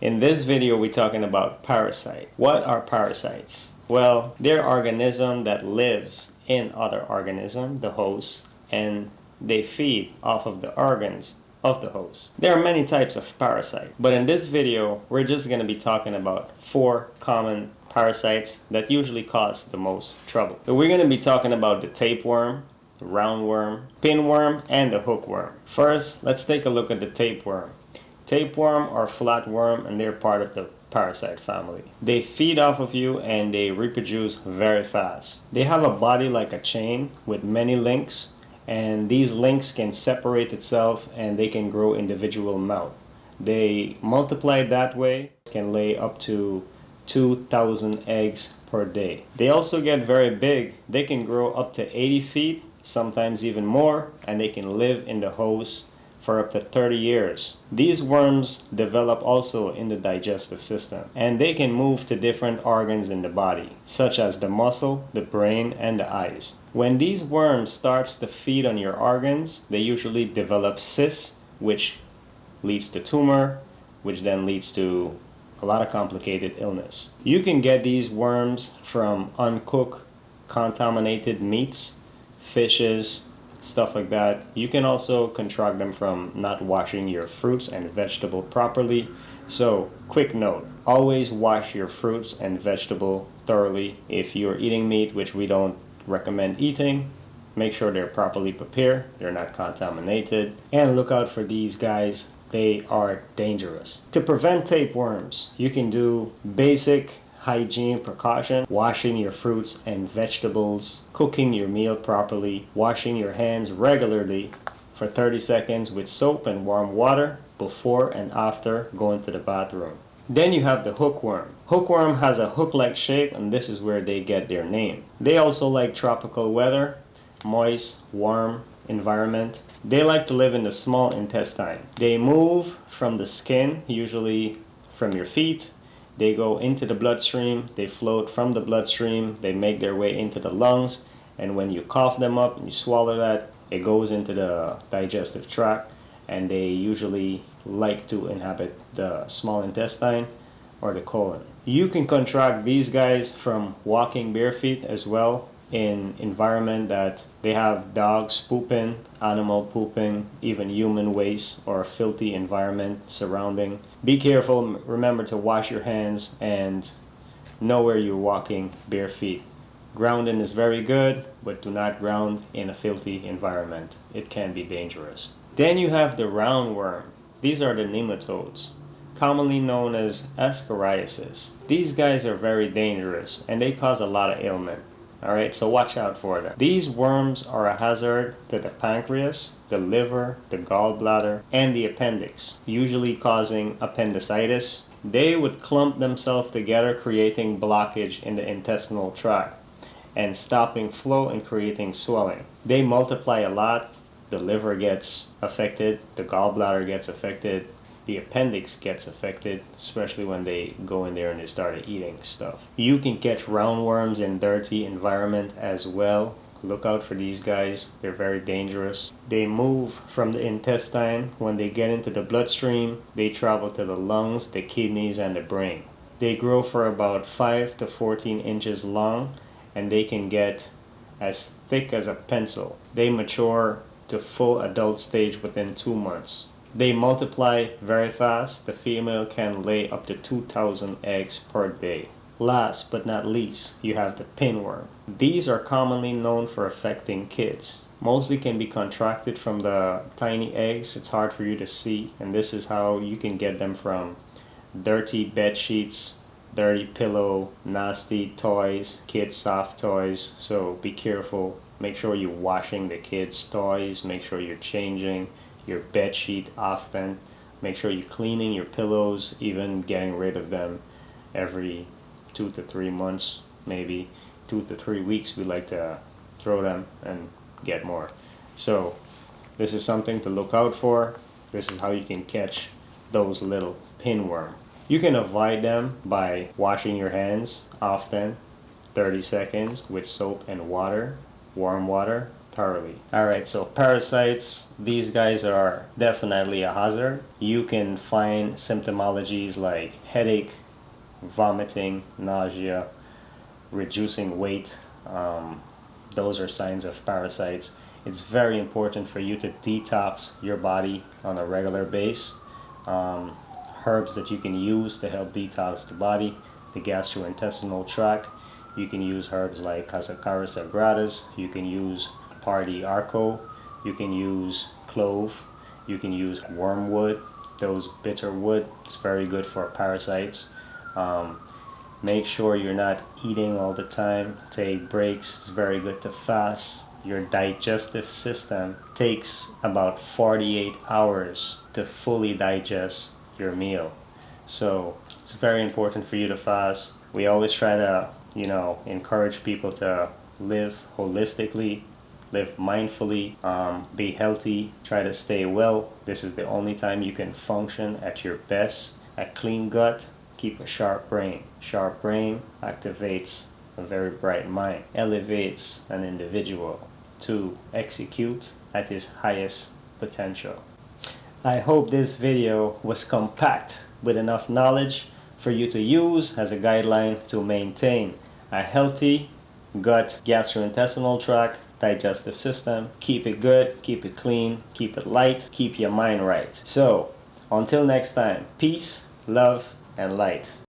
In this video, we're talking about parasite. What are parasites? Well, they're organisms that lives in other organisms, the host, and they feed off of the organs of the host. There are many types of parasites, but in this video, we're just going to be talking about 4 common parasites that usually cause the most trouble. So we're going to be talking about the tapeworm, the roundworm, pinworm, and the hookworm. First, let's take a look at the tapeworm. Tapeworm or flatworm, and they're part of the parasite family. They feed off of you and they reproduce very fast. They have a body like a chain with many links, and these links can separate itself and they can grow individual mouth. They multiply that way, can lay up to 2,000 eggs per day. They also get very big. They can grow up to 80 feet, sometimes even more, and they can live in the host for up to 30 years. These worms develop also in the digestive system, and they can move to different organs in the body, such as the muscle, the brain, and the eyes. When these worms starts to feed on your organs, they usually develop cysts, which leads to tumor, which then leads to a lot of complicated illness. You can get these worms from uncooked, contaminated meats, fishes, stuff like that. You can also contract them from not washing your fruits and vegetable properly. So, quick note, always wash your fruits and vegetable thoroughly. If you're eating meat, which we don't recommend eating, make sure they're properly prepared, they're not contaminated, and look out for these guys. They are dangerous. To prevent tapeworms, you can do basic hygiene precaution, washing your fruits and vegetables, cooking your meal properly, washing your hands regularly for 30 seconds with soap and warm water before and after going to the bathroom. Then you have the hookworm. Hookworm has a hook-like shape, and this is where they get their name. They also like tropical weather, moist, warm environment. They like to live in the small intestine. They move from the skin, usually from your feet. They go into the bloodstream, they float from the bloodstream, they make their way into the lungs, and when you cough them up and you swallow that, it goes into the digestive tract, and they usually like to inhabit the small intestine or the colon. You can contract these guys from walking bare feet as well, in environment that they have dogs pooping, animal pooping, even human waste or a filthy environment surrounding. Be careful, remember to wash your hands and know where you're walking bare feet. Grounding is very good, but do not ground in a filthy environment. It can be dangerous. Then you have the roundworm. These are the nematodes, commonly known as ascariasis. These guys are very dangerous and they cause a lot of ailment. Alright, so watch out for them. These worms are a hazard to the pancreas, the liver, the gallbladder, and the appendix, usually causing appendicitis. They would clump themselves together, creating blockage in the intestinal tract and stopping flow and creating swelling. They multiply a lot. The liver gets affected, the gallbladder gets affected, the appendix gets affected, especially when they go in there and they start eating stuff. You can catch roundworms in dirty environment as well. Look out for these guys. They're very dangerous. They move from the intestine. When they get into the bloodstream, they travel to the lungs, the kidneys, and the brain. They grow for about 5 to 14 inches long, and they can get as thick as a pencil. They mature to full adult stage within 2 months. They multiply very fast. The female can lay up to 2,000 eggs per day. Last but not least, you have the pinworm. These are commonly known for affecting kids. Mostly can be contracted from the tiny eggs. It's hard for you to see, and this is how you can get them from dirty bed sheets, dirty pillow, nasty toys, kids' soft toys. So be careful. Make sure you're washing the kids' toys. Make sure you're changing your bed sheet often. Make sure you're cleaning your pillows, even getting rid of them every 2 to 3 months, maybe 2 to 3 weeks. We like to throw them and get more. So this is something to look out for. This is how you can catch those little pinworm. You can avoid them by washing your hands often, 30 seconds with soap and water, warm water, thoroughly. Alright, so parasites, these guys are definitely a hazard. You can find symptomologies like headache, vomiting, nausea, reducing weight. Those are signs of parasites. It's very important for you to detox your body on a regular basis. Herbs that you can use to help detox the body, the gastrointestinal tract. You can use herbs like Cassiocaris sagradas. You can use Pardi arco. You can use clove. You can use wormwood. Those bitter wood. It's very good for parasites. Make sure you're not eating all the time. Take breaks. It's very good to fast. Your digestive system takes about 48 hours to fully digest your meal. So it's very important for you to fast. We always try to, encourage people to live holistically, live mindfully, be healthy, try to stay well. This is the only time you can function at your best. A clean gut, keep a sharp brain. Sharp brain activates a very bright mind, elevates an individual to execute at his highest potential. I hope this video was compact with enough knowledge for you to use as a guideline to maintain a healthy gut, gastrointestinal tract, digestive system. Keep it good, keep it clean, keep it light, keep your mind right. So, until next time, peace, love, and light.